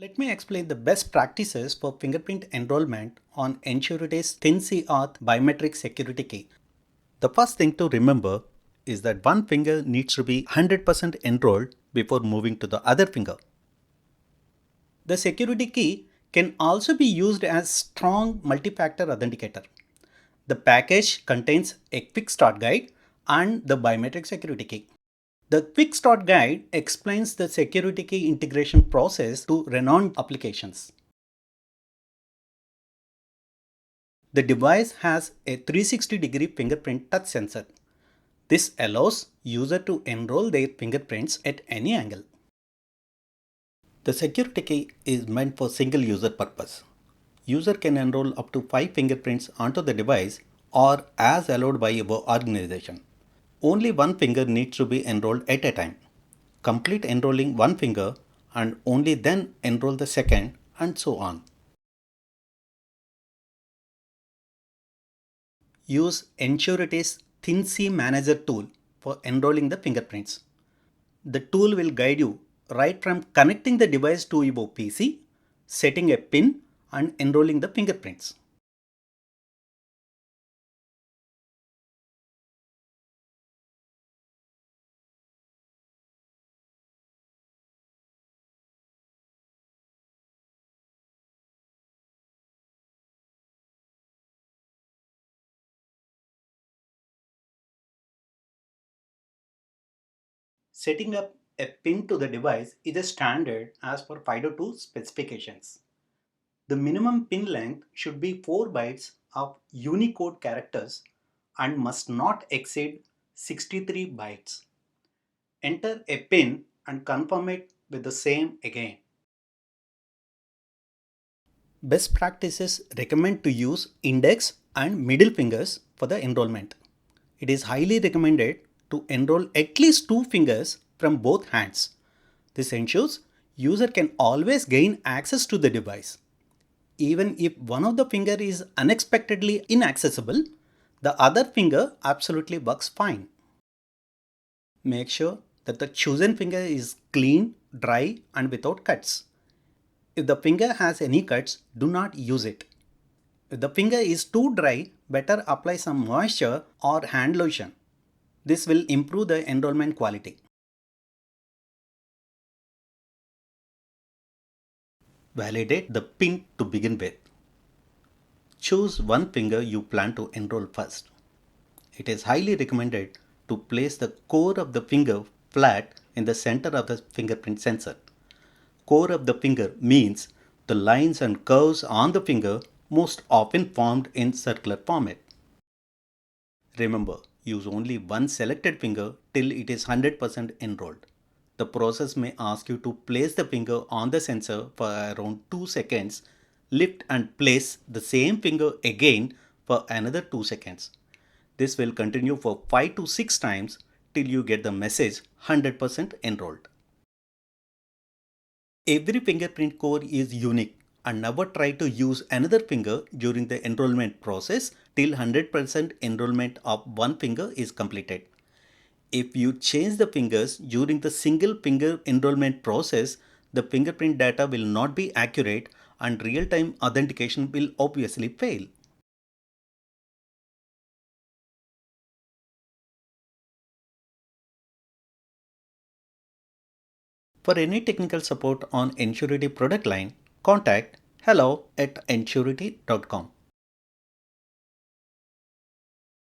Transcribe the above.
Let me explain the best practices for fingerprint enrollment on Ensurity's ThinCAuth biometric security key. The first thing to remember is that one finger needs to be 100% enrolled before moving to the other finger. The security key can also be used as strong multi-factor authenticator. The package contains a quick start guide and the biometric security key. The Quick Start Guide explains the security key integration process to renowned applications. The device has a 360-degree fingerprint touch sensor. This allows user to enroll their fingerprints at any angle. The security key is meant for single user purpose. User can enroll up to 5 fingerprints onto the device or as allowed by your organization. Only one finger needs to be enrolled at a time. Complete enrolling one finger and only then enroll the second, and so on. Use Ensurity's ThinC Manager tool for enrolling the fingerprints. The tool will guide you right from connecting the device to your PC, setting a pin, and enrolling the fingerprints. Setting up a pin to the device is a standard as per FIDO2 specifications. The minimum pin length should be 4 bytes of Unicode characters and must not exceed 63 bytes. Enter a pin and confirm it with the same again. Best practices recommend to use index and middle fingers for the enrollment. It is highly recommended to enroll at least 2 fingers from both hands. This ensures user can always gain access to the device. Even if one of the finger is unexpectedly inaccessible, the other finger absolutely works fine. Make sure that the chosen finger is clean, dry, and without cuts. If the finger has any cuts, do not use it. If the finger is too dry, better apply some moisture or hand lotion. This will improve the enrollment quality. Validate the pin to begin with. Choose one finger you plan to enroll first. It is highly recommended to place the core of the finger flat in the center of the fingerprint sensor. Core of the finger means the lines and curves on the finger most often formed in circular format. Remember, use only one selected finger till it is 100% enrolled. The process may ask you to place the finger on the sensor for around 2 seconds, lift and place the same finger again for another 2 seconds. This will continue for 5 to 6 times till you get the message 100% enrolled. Every fingerprint core is unique, and never try to use another finger during the enrollment process till 100% enrollment of one finger is completed. If you change the fingers during the single finger enrollment process, the fingerprint data will not be accurate and real-time authentication will obviously fail. For any technical support on Ensurity product line, contact hello@ensurity.com.